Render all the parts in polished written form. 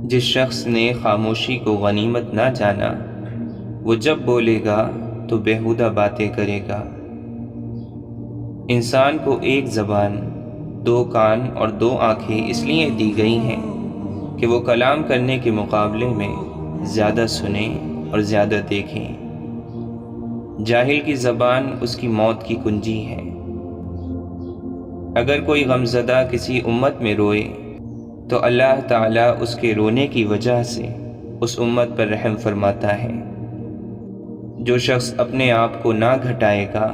جس شخص نے خاموشی کو غنیمت نہ جانا، وہ جب بولے گا تو بیہودہ باتیں کرے گا۔ انسان کو ایک زبان، دو کان اور دو آنکھیں اس لیے دی گئی ہیں کہ وہ کلام کرنے کے مقابلے میں زیادہ سنیں اور زیادہ دیکھیں۔ جاہل کی زبان اس کی موت کی کنجی ہے۔ اگر کوئی غمزدہ کسی امت میں روئے تو اللہ تعالیٰ اس کے رونے کی وجہ سے اس امت پر رحم فرماتا ہے۔ جو شخص اپنے آپ کو نہ گھٹائے گا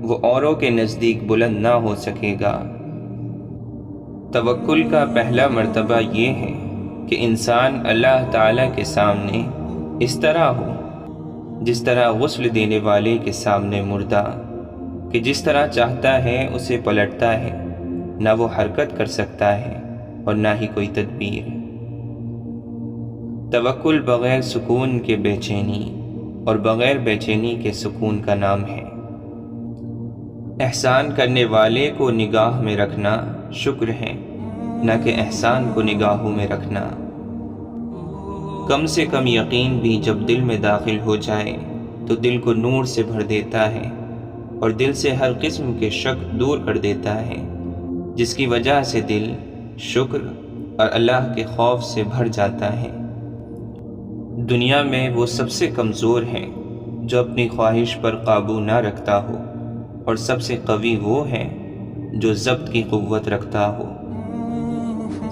وہ اوروں کے نزدیک بلند نہ ہو سکے گا۔ توکل کا پہلا مرتبہ یہ ہے کہ انسان اللہ تعالیٰ کے سامنے اس طرح ہو جس طرح غسل دینے والے کے سامنے مردہ، کہ جس طرح چاہتا ہے اسے پلٹتا ہے، نہ وہ حرکت کر سکتا ہے اور نہ ہی کوئی تدبیر۔ توکل بغیر سکون کے بے چینی اور بغیر بے چینی کے سکون کا نام ہے۔ احسان کرنے والے کو نگاہ میں رکھنا شکر ہے، نہ کہ احسان کو نگاہوں میں رکھنا۔ کم سے کم یقین بھی جب دل میں داخل ہو جائے تو دل کو نور سے بھر دیتا ہے اور دل سے ہر قسم کے شک دور کر دیتا ہے، جس کی وجہ سے دل شکر اور اللہ کے خوف سے بھر جاتا ہے۔ دنیا میں وہ سب سے کمزور ہے جو اپنی خواہش پر قابو نہ رکھتا ہو، اور سب سے قوی وہ ہے جو ضبط کی قوت رکھتا ہو۔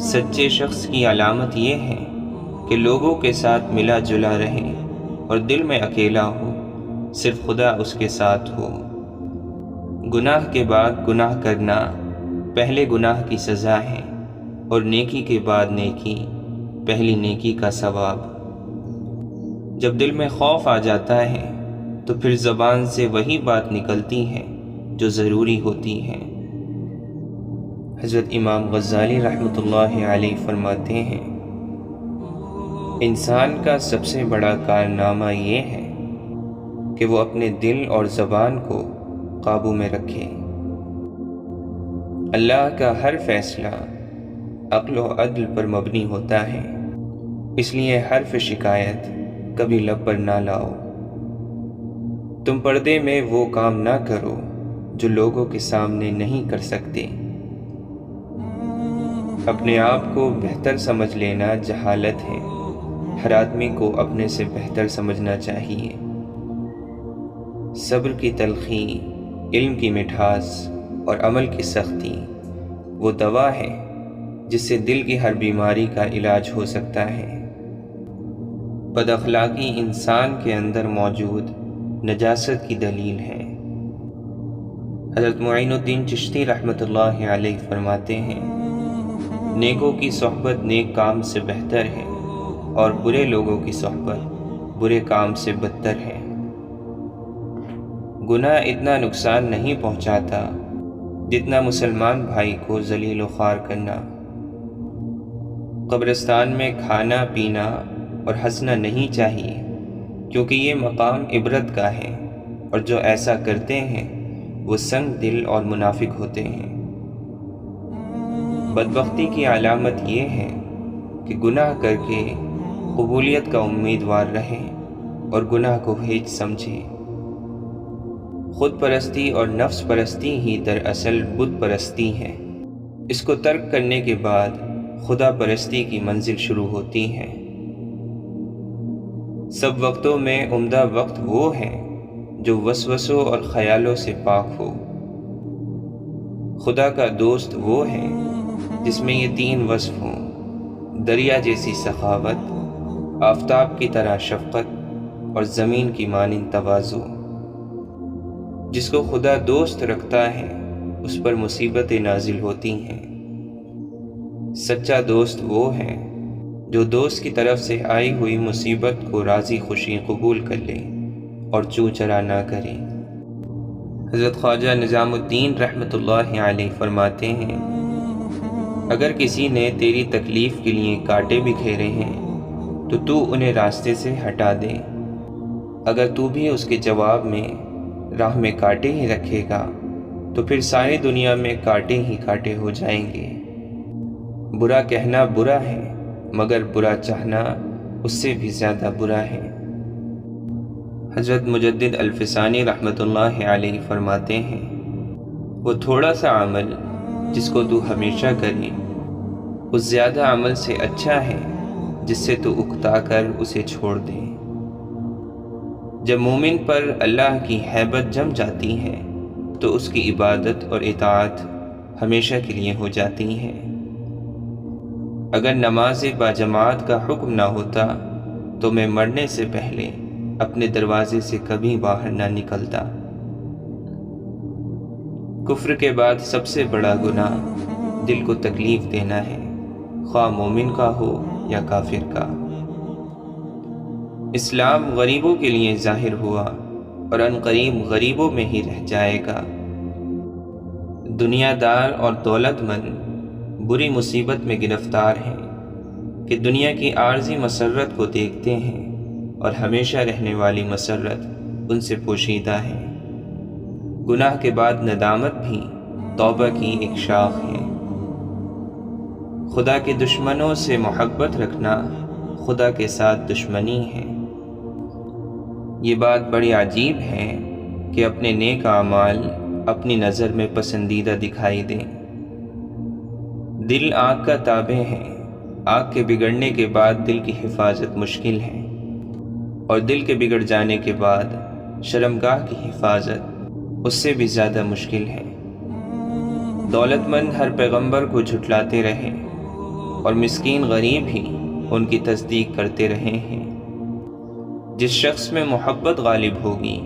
سچے شخص کی علامت یہ ہے کہ لوگوں کے ساتھ ملا جلا رہے اور دل میں اکیلا ہو، صرف خدا اس کے ساتھ ہو۔ گناہ کے بعد گناہ کرنا پہلے گناہ کی سزا ہے، اور نیکی کے بعد نیکی پہلی نیکی کا ثواب۔ جب دل میں خوف آ جاتا ہے تو پھر زبان سے وہی بات نکلتی ہے جو ضروری ہوتی ہے۔ حضرت امام غزالی رحمۃ اللہ علیہ فرماتے ہیں، انسان کا سب سے بڑا کارنامہ یہ ہے کہ وہ اپنے دل اور زبان کو قابو میں رکھے۔ اللہ کا ہر فیصلہ عقل و عدل پر مبنی ہوتا ہے، اس لیے حرف شکایت کبھی لب پر نہ لاؤ۔ تم پردے میں وہ کام نہ کرو جو لوگوں کے سامنے نہیں کر سکتے۔ اپنے آپ کو بہتر سمجھ لینا جہالت ہے، ہر آدمی کو اپنے سے بہتر سمجھنا چاہیے۔ صبر کی تلخی، علم کی مٹھاس اور عمل کی سختی وہ دوا ہے جس سے دل کی ہر بیماری کا علاج ہو سکتا ہے۔ بد اخلاقی انسان کے اندر موجود نجاست کی دلیل ہے۔ حضرت معین الدین چشتی رحمۃ اللہ علیہ فرماتے ہیں، نیکوں کی صحبت نیک کام سے بہتر ہے اور برے لوگوں کی صحبت برے کام سے بدتر ہے۔ گناہ اتنا نقصان نہیں پہنچاتا جتنا مسلمان بھائی کو ذلیل و خوار کرنا۔ قبرستان میں کھانا پینا اور ہنسنا نہیں چاہیے، کیونکہ یہ مقام عبرت کا ہے، اور جو ایسا کرتے ہیں وہ سنگ دل اور منافق ہوتے ہیں۔ بدبختی کی علامت یہ ہے کہ گناہ کر کے قبولیت کا امیدوار رہے اور گناہ کو ہیچ سمجھے۔ خود پرستی اور نفس پرستی ہی دراصل بت پرستی ہے۔ اس کو ترک کرنے کے بعد خدا پرستی کی منزل شروع ہوتی ہے۔ سب وقتوں میں عمدہ وقت وہ ہے جو وسوسوں اور خیالوں سے پاک ہو۔ خدا کا دوست وہ ہے جس میں یہ تین وصف ہوں: دریا جیسی سخاوت، آفتاب کی طرح شفقت اور زمین کی مانند تواضع۔ جس کو خدا دوست رکھتا ہے اس پر مصیبتیں نازل ہوتی ہیں۔ سچا دوست وہ ہے جو دوست کی طرف سے آئی ہوئی مصیبت کو راضی خوشی قبول کر لے اور چوں چرا نہ کرے۔ حضرت خواجہ نظام الدین رحمۃ اللہ علیہ فرماتے ہیں، اگر کسی نے تیری تکلیف کے لیے کانٹے بکھیرے ہیں تو تو انہیں راستے سے ہٹا دے۔ اگر تو بھی اس کے جواب میں راہ میں کانٹے ہی رکھے گا تو پھر ساری دنیا میں کانٹے ہی کانٹے ہو جائیں گے۔ برا کہنا برا ہے مگر برا چاہنا اس سے بھی زیادہ برا ہے۔ حضرت مجدد الفسانی رحمۃ اللہ علیہ فرماتے ہیں، وہ تھوڑا سا عمل جس کو تو ہمیشہ کرے اس زیادہ عمل سے اچھا ہے جس سے تو اکتا کر اسے چھوڑ دے۔ جب مومن پر اللہ کی ہیبت جم جاتی ہے تو اس کی عبادت اور اطاعت ہمیشہ کے لیے ہو جاتی ہے۔ اگر نماز باجماعت کا حکم نہ ہوتا تو میں مرنے سے پہلے اپنے دروازے سے کبھی باہر نہ نکلتا۔ کفر کے بعد سب سے بڑا گناہ دل کو تکلیف دینا ہے، خواہ مومن کا ہو یا کافر کا۔ اسلام غریبوں کے لیے ظاہر ہوا اور عنقریب غریبوں میں ہی رہ جائے گا۔ دنیا دار اور دولت مند بری مصیبت میں گرفتار ہیں کہ دنیا کی عارضی مسرت کو دیکھتے ہیں اور ہمیشہ رہنے والی مسرت ان سے پوشیدہ ہے۔ گناہ کے بعد ندامت بھی توبہ کی ایک شاخ ہے۔ خدا کے دشمنوں سے محبت رکھنا خدا کے ساتھ دشمنی ہے۔ یہ بات بڑی عجیب ہے کہ اپنے نیک اعمال اپنی نظر میں پسندیدہ دکھائی دیں۔ دل آنکھ کا تابع ہے، آنکھ کے بگڑنے کے بعد دل کی حفاظت مشکل ہے، اور دل کے بگڑ جانے کے بعد شرمگاہ کی حفاظت اس سے بھی زیادہ مشکل ہے۔ دولت مند ہر پیغمبر کو جھٹلاتے رہے اور مسکین غریب ہی ان کی تصدیق کرتے رہے ہیں۔ جس شخص میں محبت غالب ہوگی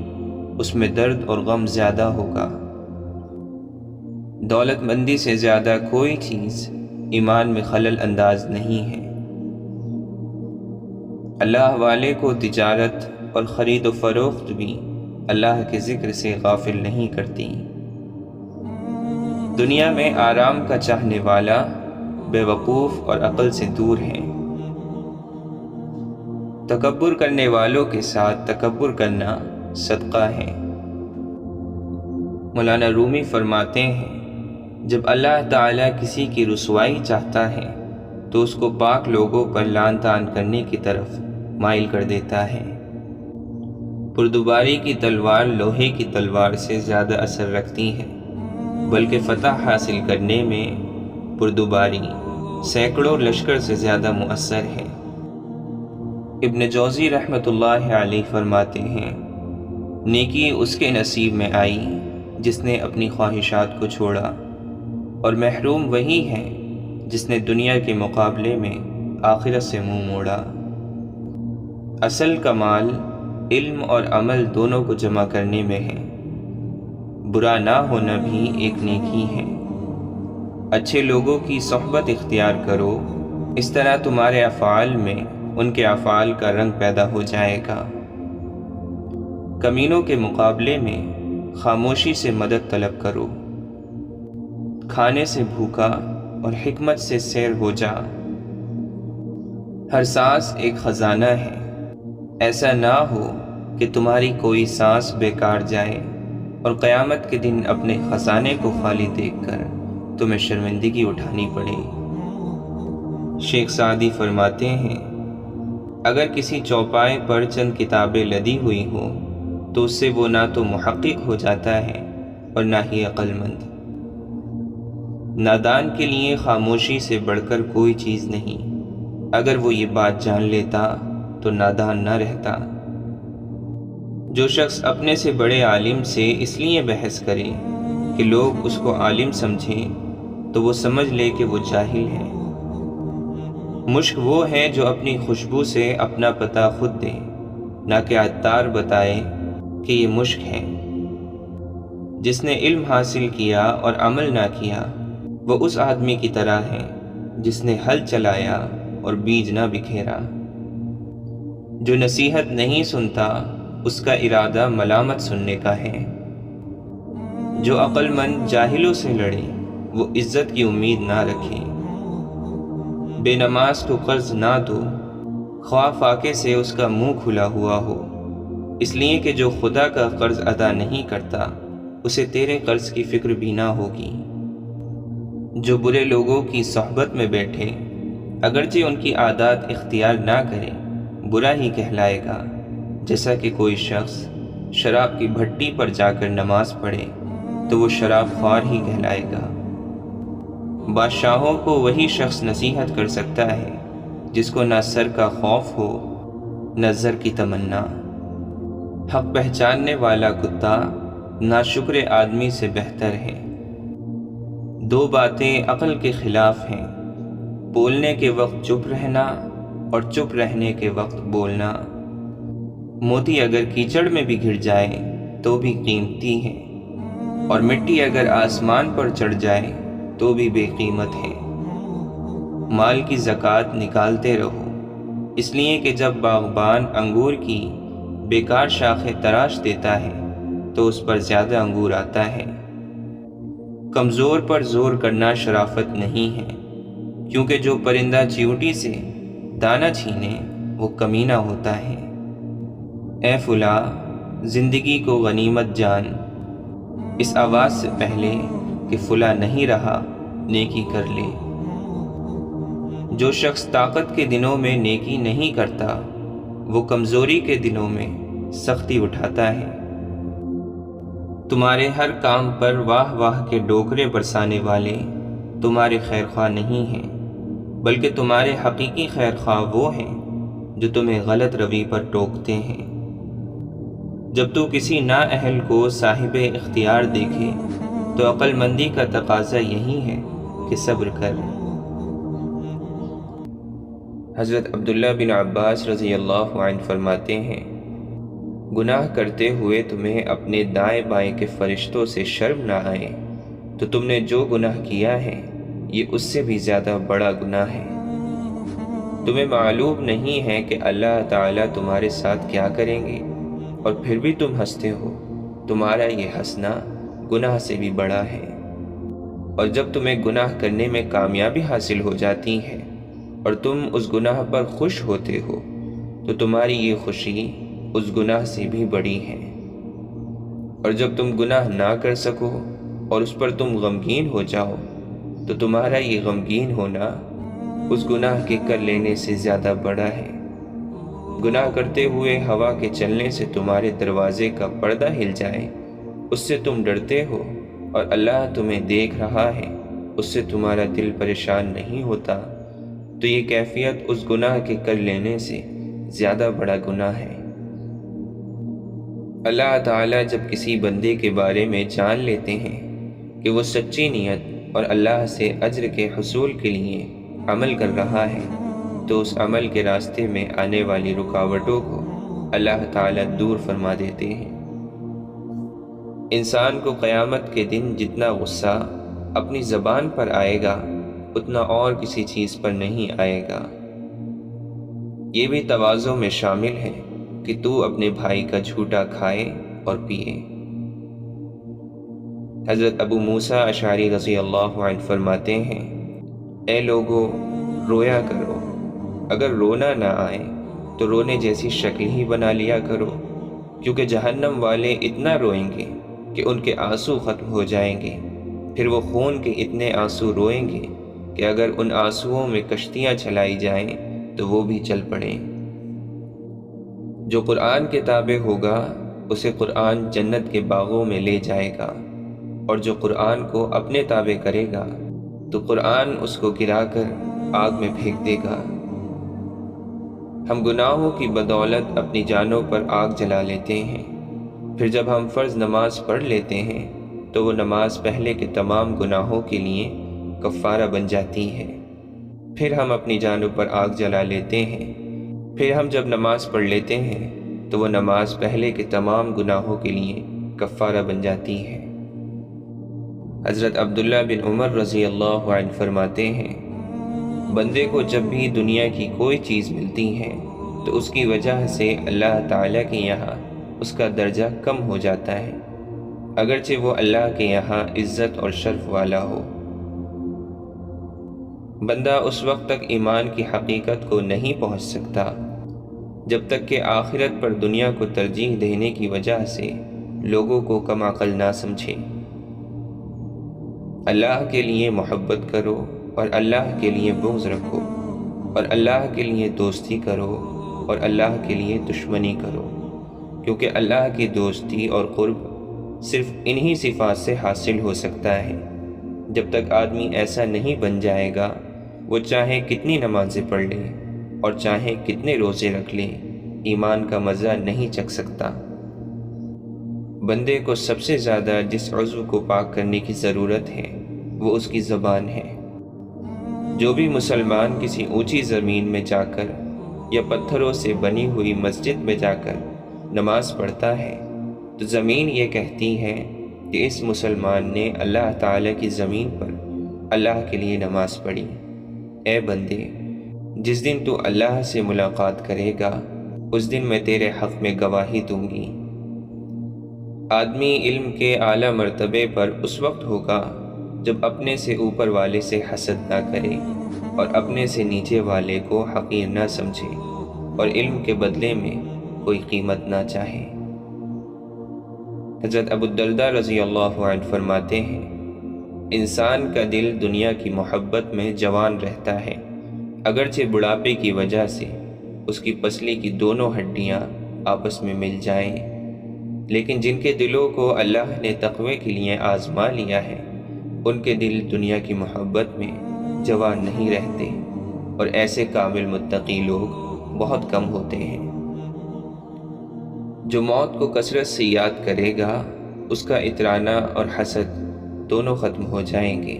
اس میں درد اور غم زیادہ ہوگا۔ دولت مندی سے زیادہ کوئی چیز ایمان میں خلل انداز نہیں ہے۔ اللہ والے کو تجارت اور خرید و فروخت بھی اللہ کے ذکر سے غافل نہیں کرتی۔ دنیا میں آرام کا چاہنے والا بے وقوف اور عقل سے دور ہے۔ تکبر کرنے والوں کے ساتھ تکبر کرنا صدقہ ہے۔ مولانا رومی فرماتے ہیں، جب اللہ تعالیٰ کسی کی رسوائی چاہتا ہے تو اس کو پاک لوگوں پر لعن طعن کرنے کی طرف مائل کر دیتا ہے۔ پردوباری کی تلوار لوہے کی تلوار سے زیادہ اثر رکھتی ہے، بلکہ فتح حاصل کرنے میں پردوباری سینکڑوں لشکر سے زیادہ مؤثر ہے۔ ابن جوزی رحمۃ اللہ علیہ فرماتے ہیں، نیکی اس کے نصیب میں آئی جس نے اپنی خواہشات کو چھوڑا، اور محروم وہی ہے جس نے دنیا کے مقابلے میں آخرت سے منہ موڑا۔ اصل کمال علم اور عمل دونوں کو جمع کرنے میں ہے۔ برا نہ ہونا بھی ایک نیکی ہے۔ اچھے لوگوں کی صحبت اختیار کرو، اس طرح تمہارے افعال میں ان کے افعال کا رنگ پیدا ہو جائے گا۔ کمینوں کے مقابلے میں خاموشی سے مدد طلب کرو۔ کھانے سے بھوکا اور حکمت سے سیر ہو جا۔ ہر سانس ایک خزانہ ہے، ایسا نہ ہو کہ تمہاری کوئی سانس بیکار جائے اور قیامت کے دن اپنے خزانے کو خالی دیکھ کر تمہیں شرمندگی اٹھانی پڑے۔ شیخ سعدی فرماتے ہیں، اگر کسی چوپائے پر چند کتابیں لدی ہوئی ہوں تو اس سے وہ نہ تو محقق ہو جاتا ہے اور نہ ہی عقل مند۔ نادان کے لیے خاموشی سے بڑھ کر کوئی چیز نہیں، اگر وہ یہ بات جان لیتا تو نادان نہ رہتا۔ جو شخص اپنے سے بڑے عالم سے اس لیے بحث کرے کہ لوگ اس کو عالم سمجھیں تو وہ سمجھ لے کہ وہ جاہل ہے۔ مشک وہ ہے جو اپنی خوشبو سے اپنا پتہ خود دے، نہ کہ عطار بتائے کہ یہ مشک ہے۔ جس نے علم حاصل کیا اور عمل نہ کیا وہ اس آدمی کی طرح ہے جس نے ہل چلایا اور بیج نہ بکھیرا۔ جو نصیحت نہیں سنتا اس کا ارادہ ملامت سننے کا ہے۔ جو عقل مند جاہلوں سے لڑے وہ عزت کی امید نہ رکھے۔ بے نماز کو قرض نہ دو، خواہ فاقے سے اس کا منہ کھلا ہوا ہو، اس لیے کہ جو خدا کا قرض ادا نہیں کرتا اسے تیرے قرض کی فکر بھی نہ ہوگی۔ جو برے لوگوں کی صحبت میں بیٹھے اگرچہ ان کی عادات اختیار نہ کرے برا ہی کہلائے گا، جیسا کہ کوئی شخص شراب کی بھٹی پر جا کر نماز پڑھے تو وہ شراب خوار ہی کہلائے گا۔ بادشاہوں کو وہی شخص نصیحت کر سکتا ہے جس کو نہ سر کا خوف ہو نہ زر کی تمنا۔ حق پہچاننے والا کتا ناشکر آدمی سے بہتر ہے۔ دو باتیں عقل کے خلاف ہیں، بولنے کے وقت چپ رہنا اور چپ رہنے کے وقت بولنا۔ موتی اگر کیچڑ میں بھی گر جائے تو بھی قیمتی ہے، اور مٹی اگر آسمان پر چڑھ جائے تو بھی بے قیمت ہے۔ مال کی زکوٰۃ نکالتے رہو، اس لیے کہ جب باغبان انگور کی بیکار شاخیں تراش دیتا ہے تو اس پر زیادہ انگور آتا ہے۔ کمزور پر زور کرنا شرافت نہیں ہے، کیونکہ جو پرندہ چیونٹی سے دانہ چھینے وہ کمینہ ہوتا ہے۔ اے فلاں، زندگی کو غنیمت جان، اس آواز سے پہلے کہ فلاں نہیں رہا نیکی کر لے۔ جو شخص طاقت کے دنوں میں نیکی نہیں کرتا وہ کمزوری کے دنوں میں سختی اٹھاتا ہے۔ تمہارے ہر کام پر واہ واہ کے ڈوکرے برسانے والے تمہارے خیر خواہ نہیں ہیں، بلکہ تمہارے حقیقی خیر خواہ وہ ہیں جو تمہیں غلط روی پر ٹوکتے ہیں۔ جب تو کسی نااہل کو صاحب اختیار دیکھے تو عقل مندی کا تقاضا یہی ہے کہ صبر کر۔ حضرت عبداللہ بن عباس رضی اللہ عنہ فرماتے ہیں، گناہ کرتے ہوئے تمہیں اپنے دائیں بائیں کے فرشتوں سے شرم نہ آئے تو تم نے جو گناہ کیا ہے یہ اس سے بھی زیادہ بڑا گناہ ہے۔ تمہیں معلوم نہیں ہے کہ اللہ تعالیٰ تمہارے ساتھ کیا کریں گے، اور پھر بھی تم ہنستے ہو۔ تمہارا یہ ہنسنا گناہ سے بھی بڑا ہے۔ اور جب تمہیں گناہ کرنے میں کامیابی حاصل ہو جاتی ہے اور تم اس گناہ پر خوش ہوتے ہو تو تمہاری یہ خوشی اس گناہ سے بھی بڑی ہے۔ اور جب تم گناہ نہ کر سکو اور اس پر تم غمگین ہو جاؤ تو تمہارا یہ غمگین ہونا اس گناہ کے کر لینے سے زیادہ بڑا ہے۔ گناہ کرتے ہوئے ہوا کے چلنے سے تمہارے دروازے کا پردہ ہل جائے، اس سے تم ڈرتے ہو، اور اللہ تمہیں دیکھ رہا ہے، اس سے تمہارا دل پریشان نہیں ہوتا، تو یہ کیفیت اس گناہ کے کر لینے سے زیادہ بڑا گناہ ہے۔ اللہ تعالیٰ جب کسی بندے کے بارے میں جان لیتے ہیں کہ وہ سچی نیت اور اللہ سے اجر کے حصول کے لیے عمل کر رہا ہے تو اس عمل کے راستے میں آنے والی رکاوٹوں کو اللہ تعالیٰ دور فرما دیتے ہیں۔ انسان کو قیامت کے دن جتنا غصہ اپنی زبان پر آئے گا اتنا اور کسی چیز پر نہیں آئے گا۔ یہ بھی تواضع میں شامل ہے کہ تو اپنے بھائی کا جھوٹا کھائے اور پیے۔ حضرت ابو موسیٰ اشعری رضی اللہ عنہ فرماتے ہیں، اے لوگو، رویا کرو، اگر رونا نہ آئے تو رونے جیسی شکل ہی بنا لیا کرو، کیونکہ جہنم والے اتنا روئیں گے کہ ان کے آنسو ختم ہو جائیں گے، پھر وہ خون کے اتنے آنسو روئیں گے کہ اگر ان آنسوؤں میں کشتیاں چلائی جائیں تو وہ بھی چل پڑیں۔ جو قرآن کے تابع ہوگا اسے قرآن جنت کے باغوں میں لے جائے گا، اور جو قرآن کو اپنے تابع کرے گا تو قرآن اس کو گرا کر آگ میں پھینک دے گا۔ ہم گناہوں کی بدولت اپنی جانوں پر آگ جلا لیتے ہیں، پھر جب ہم فرض نماز پڑھ لیتے ہیں تو وہ نماز پہلے کے تمام گناہوں کے لیے کفارہ بن جاتی ہے۔ پھر ہم اپنی جانوں پر آگ جلا لیتے ہیں، پھر ہم جب نماز پڑھ لیتے ہیں تو وہ نماز پہلے کے تمام گناہوں کے لیے کفارہ بن جاتی ہے۔ حضرت عبداللہ بن عمر رضی اللہ عنہ فرماتے ہیں، بندے کو جب بھی دنیا کی کوئی چیز ملتی ہے تو اس کی وجہ سے اللہ تعالیٰ کے یہاں اس کا درجہ کم ہو جاتا ہے، اگرچہ وہ اللہ کے یہاں عزت اور شرف والا ہو۔ بندہ اس وقت تک ایمان کی حقیقت کو نہیں پہنچ سکتا جب تک کہ آخرت پر دنیا کو ترجیح دینے کی وجہ سے لوگوں کو کم عقل نہ سمجھے۔ اللہ کے لیے محبت کرو اور اللہ کے لیے بغض رکھو، اور اللہ کے لیے دوستی کرو اور اللہ کے لیے دشمنی کرو، کیونکہ اللہ کی دوستی اور قرب صرف انہی صفات سے حاصل ہو سکتا ہے۔ جب تک آدمی ایسا نہیں بن جائے گا، وہ چاہے کتنی نمازیں پڑھ لے اور چاہے کتنے روزے رکھ لے، ایمان کا مزہ نہیں چکھ سکتا۔ بندے کو سب سے زیادہ جس عضو کو پاک کرنے کی ضرورت ہے وہ اس کی زبان ہے۔ جو بھی مسلمان کسی اونچی زمین میں جا کر یا پتھروں سے بنی ہوئی مسجد میں جا کر نماز پڑھتا ہے تو زمین یہ کہتی ہے کہ اس مسلمان نے اللہ تعالیٰ کی زمین پر اللہ کے لیے نماز پڑھی۔ اے بندے، جس دن تو اللہ سے ملاقات کرے گا اس دن میں تیرے حق میں گواہی دوں گی۔ آدمی علم کے اعلیٰ مرتبے پر اس وقت ہوگا جب اپنے سے اوپر والے سے حسد نہ کرے اور اپنے سے نیچے والے کو حقیر نہ سمجھے اور علم کے بدلے میں کوئی قیمت نہ چاہے۔ حضرت ابو الدرداء رضی اللہ عنہ فرماتے ہیں، انسان کا دل دنیا کی محبت میں جوان رہتا ہے، اگرچہ بڑھاپے کی وجہ سے اس کی پسلی کی دونوں ہڈیاں آپس میں مل جائیں، لیکن جن کے دلوں کو اللہ نے تقوی کے لیے آزما لیا ہے ان کے دل دنیا کی محبت میں جوان نہیں رہتے، اور ایسے کامل متقی لوگ بہت کم ہوتے ہیں۔ جو موت کو کثرت سے یاد کرے گا اس کا اترانا اور حسد دونوں ختم ہو جائیں گے۔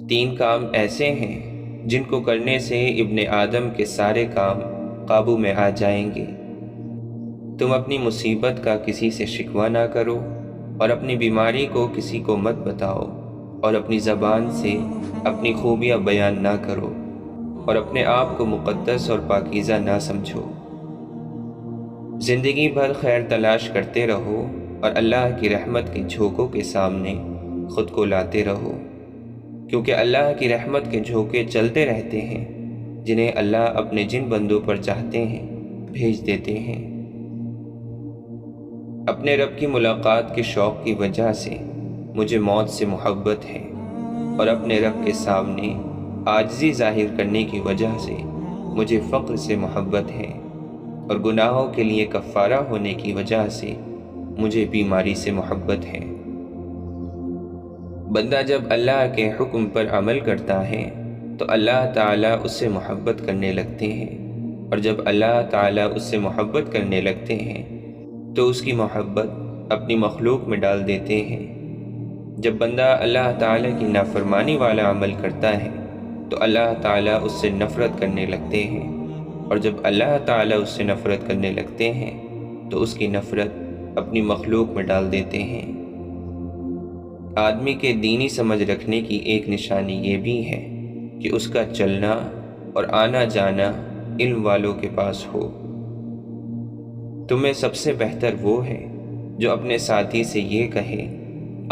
3 کام ایسے ہیں جن کو کرنے سے ابن آدم کے سارے کام قابو میں آ جائیں گے۔ تم اپنی مصیبت کا کسی سے شکوہ نہ کرو اور اپنی بیماری کو کسی کو مت بتاؤ، اور اپنی زبان سے اپنی خوبیاں بیان نہ کرو، اور اپنے آپ کو مقدس اور پاکیزہ نہ سمجھو۔ زندگی بھر خیر تلاش کرتے رہو اور اللہ کی رحمت کے جھونکوں کے سامنے خود کو لاتے رہو، کیونکہ اللہ کی رحمت کے جھونکے چلتے رہتے ہیں جنہیں اللہ اپنے جن بندوں پر چاہتے ہیں بھیج دیتے ہیں۔ اپنے رب کی ملاقات کے شوق کی وجہ سے مجھے موت سے محبت ہے، اور اپنے رب کے سامنے عاجزی ظاہر کرنے کی وجہ سے مجھے فقر سے محبت ہے، اور گناہوں کے لیے کفارہ ہونے کی وجہ سے مجھے بیماری سے محبت ہے۔ بندہ جب اللہ کے حکم پر عمل کرتا ہے تو اللہ تعالیٰ اس سے محبت کرنے لگتے ہیں، اور جب اللہ تعالیٰ اس سے محبت کرنے لگتے ہیں تو اس کی محبت اپنی مخلوق میں ڈال دیتے ہیں۔ جب بندہ اللہ تعالیٰ کی نافرمانی والا عمل کرتا ہے تو اللہ تعالیٰ اس سے نفرت کرنے لگتے ہیں، اور جب اللہ تعالیٰ اس سے نفرت کرنے لگتے ہیں تو اس کی نفرت اپنی مخلوق میں ڈال دیتے ہیں۔ آدمی کے دینی سمجھ رکھنے کی ایک نشانی یہ بھی ہے کہ اس کا چلنا اور آنا جانا علم والوں کے پاس ہو۔ تم میں سب سے بہتر وہ ہے جو اپنے ساتھی سے یہ کہے،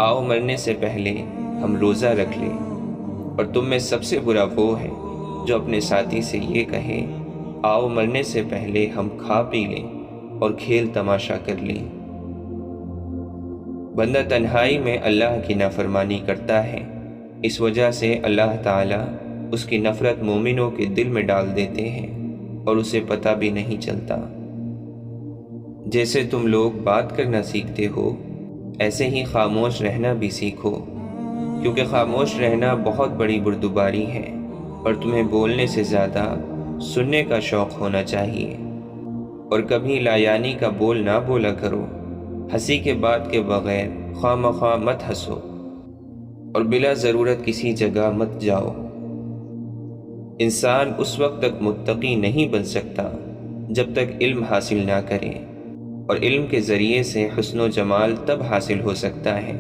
آؤ مرنے سے پہلے ہم روزہ رکھ لیں، اور تم میں سب سے برا وہ ہے جو اپنے ساتھی سے یہ کہے، آؤ مرنے سے پہلے ہم کھا پی لیں اور کھیل تماشا کر لیں۔ بندہ تنہائی میں اللہ کی نافرمانی کرتا ہے، اس وجہ سے اللہ تعالیٰ اس کی نفرت مومنوں کے دل میں ڈال دیتے ہیں اور اسے پتہ بھی نہیں چلتا۔ جیسے تم لوگ بات کرنا سیکھتے ہو ایسے ہی خاموش رہنا بھی سیکھو، کیونکہ خاموش رہنا بہت بڑی بردباری ہے، اور تمہیں بولنے سے زیادہ سننے کا شوق ہونا چاہیے۔ اور کبھی لایانی کا بول نہ بولا کرو، ہنسی کے بات کے بغیر خواہ مخواہ مت ہنسو، اور بلا ضرورت کسی جگہ مت جاؤ۔ انسان اس وقت تک متقی نہیں بن سکتا جب تک علم حاصل نہ کرے، اور علم کے ذریعے سے حسن و جمال تب حاصل ہو سکتا ہے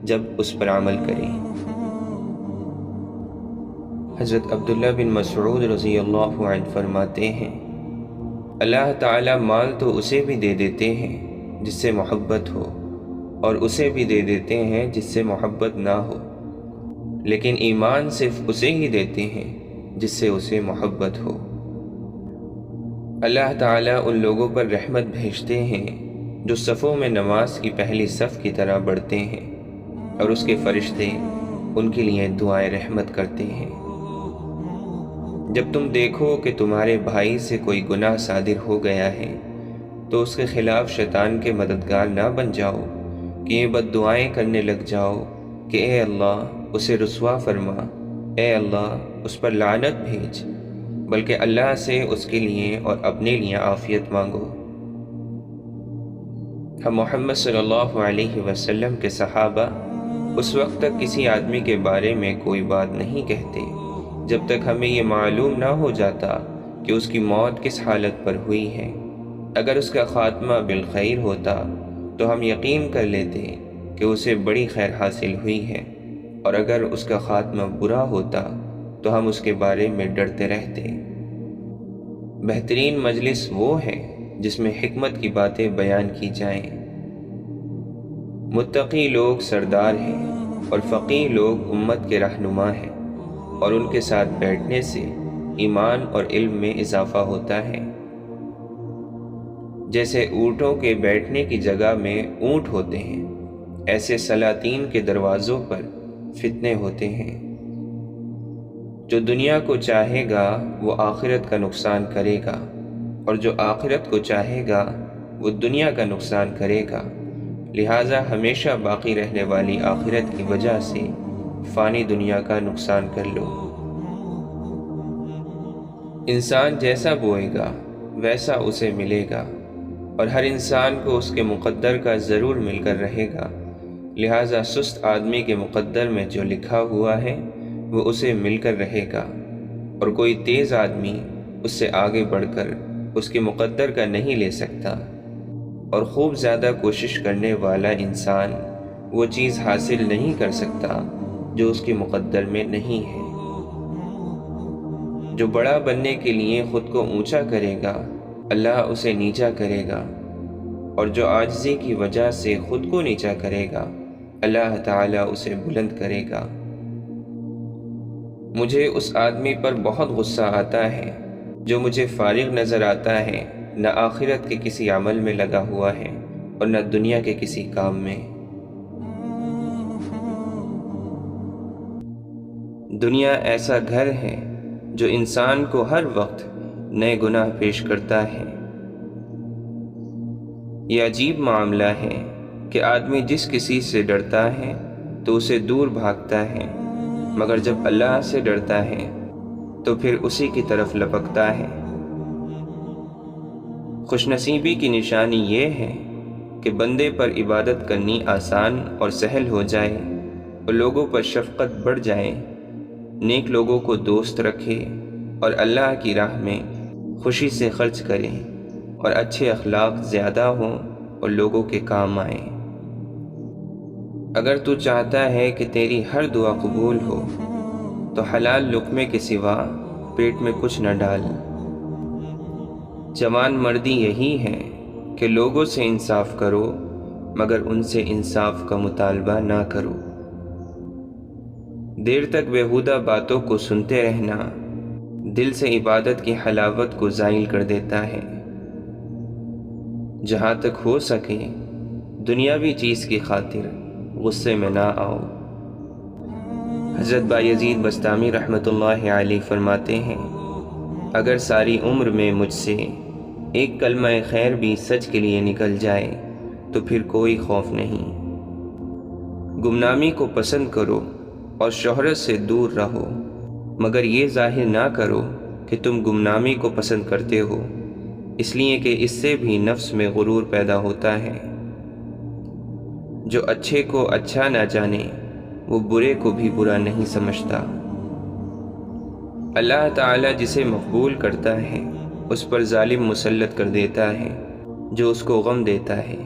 جب اس پر عمل کرے۔ حضرت عبداللہ بن مسعود رضی اللہ عنہ فرماتے ہیں، اللہ تعالیٰ مال تو اسے بھی دے دیتے ہیں جس سے محبت ہو، اور اسے بھی دے دیتے ہیں جس سے محبت نہ ہو، لیکن ایمان صرف اسے ہی دیتے ہیں جس سے اسے محبت ہو۔ اللہ تعالیٰ ان لوگوں پر رحمت بھیجتے ہیں جو صفوں میں نماز کی پہلی صف کی طرح بڑھتے ہیں، اور اس کے فرشتے ان کے لیے دعائیں رحمت کرتے ہیں۔ جب تم دیکھو کہ تمہارے بھائی سے کوئی گناہ صادر ہو گیا ہے تو اس کے خلاف شیطان کے مددگار نہ بن جاؤ کہ یہ بد دعائیں کرنے لگ جاؤ کہ اے اللہ اسے رسوا فرما، اے اللہ اس پر لعنت بھیج، بلکہ اللہ سے اس کے لیے اور اپنے لیے عافیت مانگو۔ ہم محمد صلی اللہ علیہ وسلم کے صحابہ اس وقت تک کسی آدمی کے بارے میں کوئی بات نہیں کہتے جب تک ہمیں یہ معلوم نہ ہو جاتا کہ اس کی موت کس حالت پر ہوئی ہے۔ اگر اس کا خاتمہ بالخیر ہوتا تو ہم یقین کر لیتے کہ اسے بڑی خیر حاصل ہوئی ہے، اور اگر اس کا خاتمہ برا ہوتا تو ہم اس کے بارے میں ڈرتے رہتے۔ بہترین مجلس وہ ہے جس میں حکمت کی باتیں بیان کی جائیں۔ متقی لوگ سردار ہیں اور فقیہ لوگ امت کے رہنما ہیں، اور ان کے ساتھ بیٹھنے سے ایمان اور علم میں اضافہ ہوتا ہے۔ جیسے اونٹوں کے بیٹھنے کی جگہ میں اونٹ ہوتے ہیں، ایسے سلاطین کے دروازوں پر فتنے ہوتے ہیں۔ جو دنیا کو چاہے گا وہ آخرت کا نقصان کرے گا، اور جو آخرت کو چاہے گا وہ دنیا کا نقصان کرے گا، لہٰذا ہمیشہ باقی رہنے والی آخرت کی وجہ سے فانی دنیا کا نقصان کر لو۔ انسان جیسا بوئے گا ویسا اسے ملے گا، اور ہر انسان کو اس کے مقدر کا ضرور مل کر رہے گا، لہٰذا سست آدمی کے مقدر میں جو لکھا ہوا ہے وہ اسے مل کر رہے گا، اور کوئی تیز آدمی اس سے آگے بڑھ کر اس کے مقدر کا نہیں لے سکتا، اور خوب زیادہ کوشش کرنے والا انسان وہ چیز حاصل نہیں کر سکتا جو اس کے مقدر میں نہیں ہے۔ جو بڑا بننے کے لیے خود کو اونچا کرے گا اللہ اسے نیچا کرے گا، اور جو عاجزی کی وجہ سے خود کو نیچا کرے گا اللہ تعالیٰ اسے بلند کرے گا۔ مجھے اس آدمی پر بہت غصہ آتا ہے جو مجھے فارغ نظر آتا ہے، نہ آخرت کے کسی عمل میں لگا ہوا ہے اور نہ دنیا کے کسی کام میں۔ دنیا ایسا گھر ہے جو انسان کو ہر وقت نئے گناہ پیش کرتا ہے۔ یہ عجیب معاملہ ہے کہ آدمی جس کسی سے ڈرتا ہے تو اسے دور بھاگتا ہے، مگر جب اللہ سے ڈرتا ہے تو پھر اسی کی طرف لپکتا ہے۔ خوش نصیبی کی نشانی یہ ہے کہ بندے پر عبادت کرنی آسان اور سہل ہو جائے، اور لوگوں پر شفقت بڑھ جائے، نیک لوگوں کو دوست رکھے اور اللہ کی راہ میں خوشی سے خرچ کرے، اور اچھے اخلاق زیادہ ہوں اور لوگوں کے کام آئیں۔ اگر تو چاہتا ہے کہ تیری ہر دعا قبول ہو تو حلال لقمے کے سوا پیٹ میں کچھ نہ ڈال۔ جوان مردی یہی ہے کہ لوگوں سے انصاف کرو مگر ان سے انصاف کا مطالبہ نہ کرو۔ دیر تک بیہودہ باتوں کو سنتے رہنا دل سے عبادت کی حلاوت کو زائل کر دیتا ہے۔ جہاں تک ہو سکے دنیاوی چیز کی خاطر غصے میں نہ آؤ۔ حضرت بایزید بستامی رحمۃ اللہ علیہ فرماتے ہیں، اگر ساری عمر میں مجھ سے ایک کلمہ خیر بھی سچ کے لیے نکل جائے تو پھر کوئی خوف نہیں۔ گمنامی کو پسند کرو اور شہرت سے دور رہو، مگر یہ ظاہر نہ کرو کہ تم گمنامی کو پسند کرتے ہو، اس لیے کہ اس سے بھی نفس میں غرور پیدا ہوتا ہے۔ جو اچھے کو اچھا نہ جانے وہ برے کو بھی برا نہیں سمجھتا۔ اللہ تعالیٰ جسے مقبول کرتا ہے اس پر ظالم مسلط کر دیتا ہے جو اس کو غم دیتا ہے۔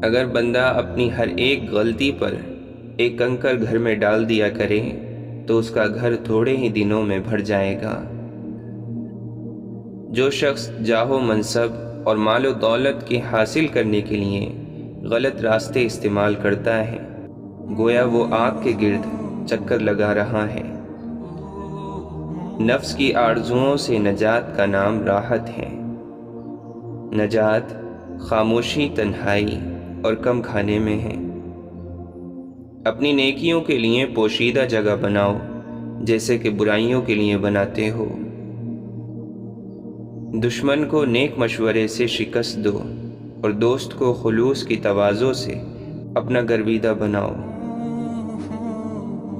اگر بندہ اپنی ہر ایک غلطی پر ایک کنکر گھر میں ڈال دیا کرے تو اس کا گھر تھوڑے ہی دنوں میں بھر جائے گا۔ جو شخص جاہ و منصب اور مال و دولت کے حاصل کرنے کے لیے غلط راستے استعمال کرتا ہے گویا وہ آگ کے گرد چکر لگا رہا ہے۔ نفس کی آرزوؤں سے نجات کا نام راحت ہے۔ نجات خاموشی، تنہائی اور کم کھانے میں ہے۔ اپنی نیکیوں کے لیے پوشیدہ جگہ بناؤ جیسے کہ برائیوں کے لیے بناتے ہو۔ دشمن کو نیک مشورے سے شکست دو اور دوست کو خلوص کی تواضع سے اپنا گرویدہ بناؤ۔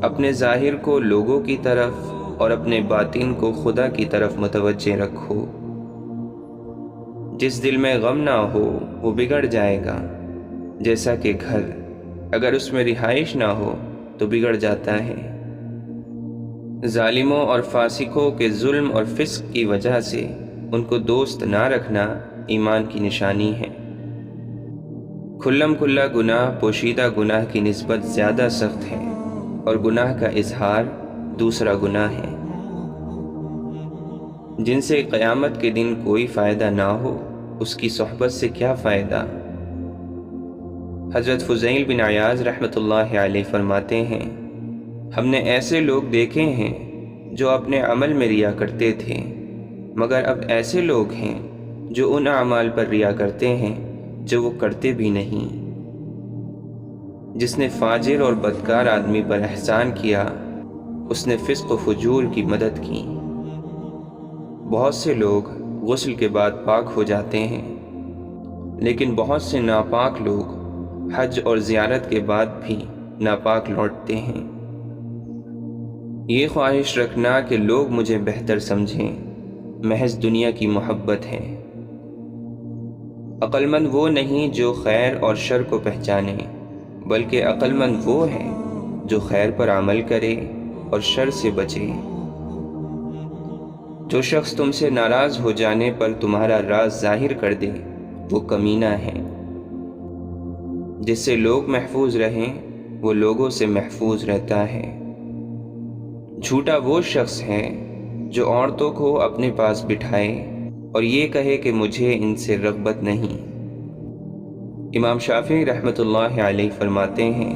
اپنے ظاہر کو لوگوں کی طرف اور اپنے باطن کو خدا کی طرف متوجہ رکھو۔ جس دل میں غم نہ ہو وہ بگڑ جائے گا، جیسا کہ گھر اگر اس میں رہائش نہ ہو تو بگڑ جاتا ہے۔ ظالموں اور فاسقوں کے ظلم اور فسق کی وجہ سے ان کو دوست نہ رکھنا ایمان کی نشانی ہے۔ کھلم کھلا گناہ پوشیدہ گناہ کی نسبت زیادہ سخت ہے، اور گناہ کا اظہار دوسرا گناہ ہے، جن سے قیامت کے دن کوئی فائدہ نہ ہو، اس کی صحبت سے کیا فائدہ۔ حضرت فضیل بن عیاض رحمۃ اللہ علیہ فرماتے ہیں، ہم نے ایسے لوگ دیکھے ہیں جو اپنے عمل میں ریا کرتے تھے، مگر اب ایسے لوگ ہیں جو ان اعمال پر ریا کرتے ہیں جو وہ کرتے بھی نہیں۔ جس نے فاجر اور بدکار آدمی پر احسان کیا، اس نے فسق و فجور کی مدد کی۔ بہت سے لوگ غسل کے بعد پاک ہو جاتے ہیں، لیکن بہت سے ناپاک لوگ حج اور زیارت کے بعد بھی ناپاک لوٹتے ہیں۔ یہ خواہش رکھنا کہ لوگ مجھے بہتر سمجھیں محض دنیا کی محبت ہے۔ عقل مند وہ نہیں جو خیر اور شر کو پہچانے، بلکہ عقل مند وہ ہے جو خیر پر عمل کرے اور شر سے بچے۔ جو شخص تم سے ناراض ہو جانے پر تمہارا راز ظاہر کر دے وہ کمینہ ہے۔ جس سے لوگ محفوظ رہیں وہ لوگوں سے محفوظ رہتا ہے۔ جھوٹا وہ شخص ہے جو عورتوں کو اپنے پاس بٹھائے اور یہ کہے کہ مجھے ان سے رغبت نہیں۔ امام شافعی رحمۃ اللہ علیہ فرماتے ہیں،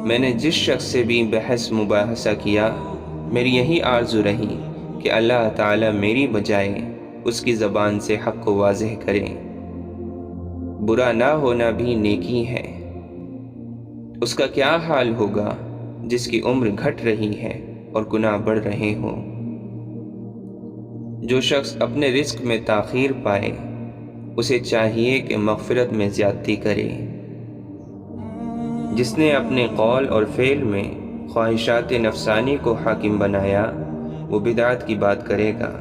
میں نے جس شخص سے بھی بحث مباحثہ کیا، میری یہی آرزو رہی کہ اللہ تعالیٰ میری بجائے اس کی زبان سے حق کو واضح کرے۔ برا نہ ہونا بھی نیکی ہے۔ اس کا کیا حال ہوگا جس کی عمر گھٹ رہی ہے اور گناہ بڑھ رہے ہوں۔ جو شخص اپنے رزق میں تاخیر پائے، اسے چاہیے کہ مغفرت میں زیادتی کرے۔ جس نے اپنے قول اور فعل میں خواہشات نفسانی کو حاکم بنایا، وہ بدعت کی بات کرے گا۔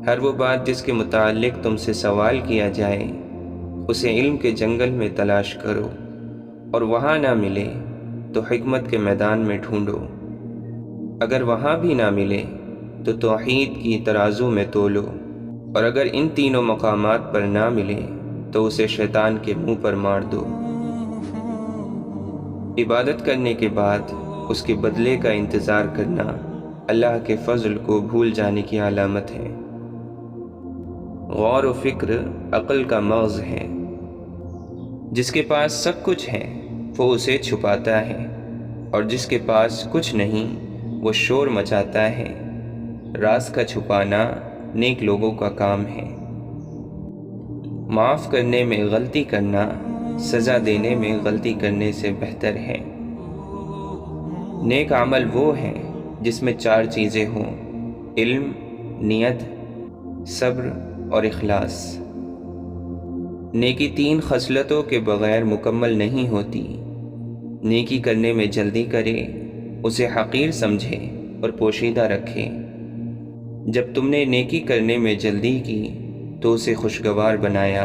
ہر وہ بات جس کے متعلق تم سے سوال کیا جائے، اسے علم کے جنگل میں تلاش کرو، اور وہاں نہ ملے تو حکمت کے میدان میں ڈھونڈو۔ اگر وہاں بھی نہ ملے تو توحید کی ترازو میں تولو، اور اگر ان تینوں مقامات پر نہ ملے تو اسے شیطان کے منہ پر مار دو۔ عبادت کرنے کے بعد اس کے بدلے کا انتظار کرنا اللہ کے فضل کو بھول جانے کی علامت ہے۔ غور و فکر عقل کا مغز ہے۔ جس کے پاس سب کچھ ہے وہ اسے چھپاتا ہے، اور جس کے پاس کچھ نہیں وہ شور مچاتا ہے۔ راز کا چھپانا نیک لوگوں کا کام ہے۔ معاف کرنے میں غلطی کرنا سزا دینے میں غلطی کرنے سے بہتر ہے۔ نیک عمل وہ ہے جس میں 4 چیزیں ہوں: علم، نیت، صبر اور اخلاص۔ نیکی 3 خصلتوں کے بغیر مکمل نہیں ہوتی۔ نیکی کرنے میں جلدی کرے، اسے حقیر سمجھے اور پوشیدہ رکھے۔ جب تم نے نیکی کرنے میں جلدی کی تو اسے خوشگوار بنایا،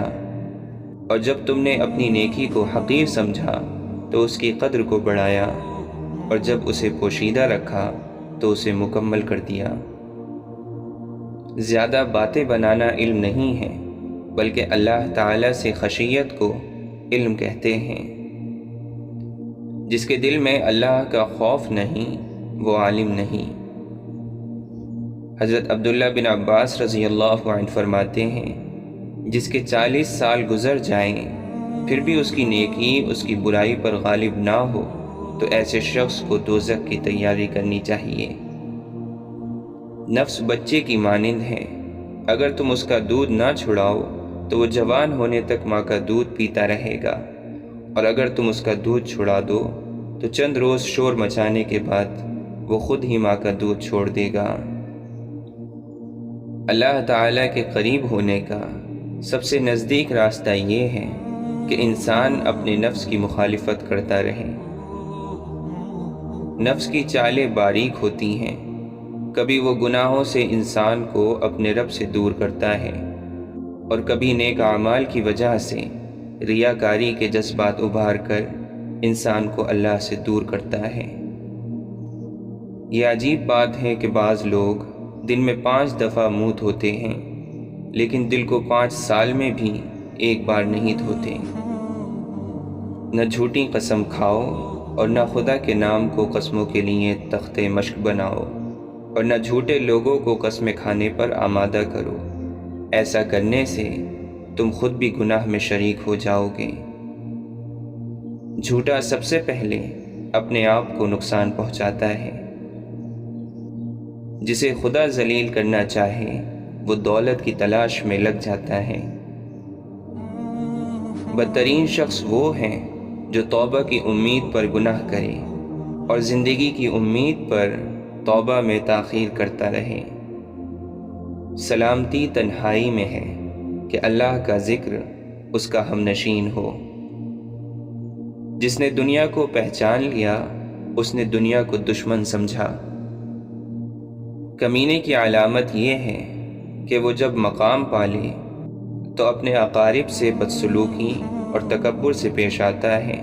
اور جب تم نے اپنی نیکی کو حقیر سمجھا تو اس کی قدر کو بڑھایا، اور جب اسے پوشیدہ رکھا تو اسے مکمل کر دیا۔ زیادہ باتیں بنانا علم نہیں ہے، بلکہ اللہ تعالیٰ سے خشیت کو علم کہتے ہیں۔ جس کے دل میں اللہ کا خوف نہیں وہ عالم نہیں۔ حضرت عبداللہ بن عباس رضی اللہ عنہ فرماتے ہیں، جس کے 40 سال گزر جائیں پھر بھی اس کی نیکی اس کی برائی پر غالب نہ ہو تو ایسے شخص کو دوزخ کی تیاری کرنی چاہیے۔ نفس بچے کی مانند ہے، اگر تم اس کا دودھ نہ چھڑاؤ تو وہ جوان ہونے تک ماں کا دودھ پیتا رہے گا، اور اگر تم اس کا دودھ چھڑا دو تو چند روز شور مچانے کے بعد وہ خود ہی ماں کا دودھ چھوڑ دے گا۔ اللہ تعالیٰ کے قریب ہونے کا سب سے نزدیک راستہ یہ ہے کہ انسان اپنے نفس کی مخالفت کرتا رہے۔ نفس کی چالیں باریک ہوتی ہیں، کبھی وہ گناہوں سے انسان کو اپنے رب سے دور کرتا ہے، اور کبھی نیک اعمال کی وجہ سے ریاکاری کے جذبات ابھار کر انسان کو اللہ سے دور کرتا ہے۔ یہ عجیب بات ہے کہ بعض لوگ دن میں 5 دفعہ منہ دھوتے ہیں، لیکن دل کو 5 سال میں بھی ایک بار نہیں دھوتے۔ نہ جھوٹی قسم کھاؤ اور نہ خدا کے نام کو قسموں کے لیے تختے مشق بناؤ، اور نہ جھوٹے لوگوں کو قسمیں کھانے پر آمادہ کرو۔ ایسا کرنے سے تم خود بھی گناہ میں شریک ہو جاؤ گے۔ جھوٹا سب سے پہلے اپنے آپ کو نقصان پہنچاتا ہے۔ جسے خدا ذلیل کرنا چاہے وہ دولت کی تلاش میں لگ جاتا ہے۔ بدترین شخص وہ ہے جو توبہ کی امید پر گناہ کرے اور زندگی کی امید پر توبہ میں تاخیر کرتا رہے۔ سلامتی تنہائی میں ہے کہ اللہ کا ذکر اس کا ہم نشین ہو۔ جس نے دنیا کو پہچان لیا اس نے دنیا کو دشمن سمجھا۔ کمینے کی علامت یہ ہے کہ وہ جب مقام پالے تو اپنے اقارب سے بدسلوکی اور تکبر سے پیش آتا ہے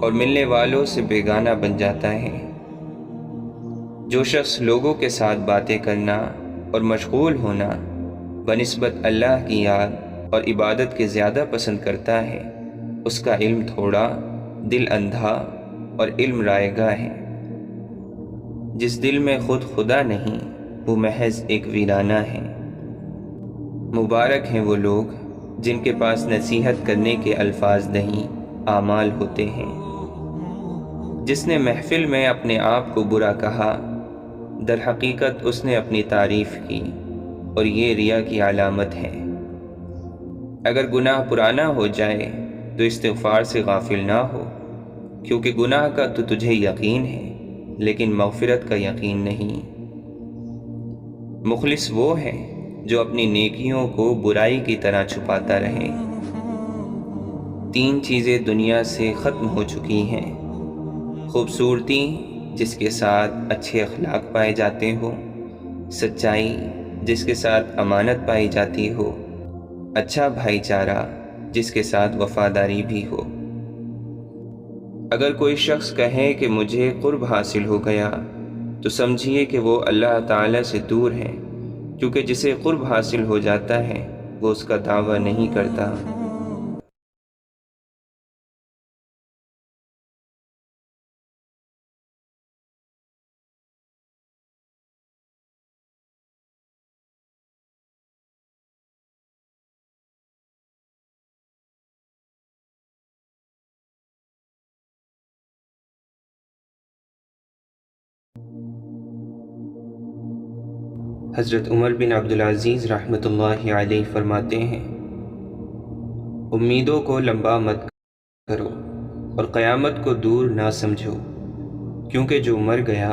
اور ملنے والوں سے بیگانہ بن جاتا ہے۔ جو شخص لوگوں کے ساتھ باتیں کرنا اور مشغول ہونا بنسبت اللہ کی یاد اور عبادت کے زیادہ پسند کرتا ہے، اس کا علم تھوڑا، دل اندھا اور علم رائے گاہ ہے۔ جس دل میں خود خدا نہیں وہ محض ایک ویرانہ ہے۔ مبارک ہیں وہ لوگ جن کے پاس نصیحت کرنے کے الفاظ نہیں اعمال ہوتے ہیں۔ جس نے محفل میں اپنے آپ کو برا کہا، در حقیقت اس نے اپنی تعریف کی، اور یہ ریا کی علامت ہے۔ اگر گناہ پرانا ہو جائے تو استغفار سے غافل نہ ہو، کیونکہ گناہ کا تو تجھے یقین ہے لیکن مغفرت کا یقین نہیں۔ مخلص وہ ہے جو اپنی نیکیوں کو برائی کی طرح چھپاتا رہے۔ 3 چیزیں دنیا سے ختم ہو چکی ہیں: خوبصورتی جس کے ساتھ اچھے اخلاق پائے جاتے ہو، سچائی جس کے ساتھ امانت پائی جاتی ہو، اچھا بھائی چارہ جس کے ساتھ وفاداری بھی ہو۔ اگر کوئی شخص کہے کہ مجھے قرب حاصل ہو گیا تو سمجھیے کہ وہ اللہ تعالیٰ سے دور ہے، کیونکہ جسے قرب حاصل ہو جاتا ہے وہ اس کا دعویٰ نہیں کرتا۔ حضرت عمر بن عبدالعزیز رحمۃ اللہ علیہ فرماتے ہیں، امیدوں کو لمبا مت کرو اور قیامت کو دور نہ سمجھو، کیونکہ جو مر گیا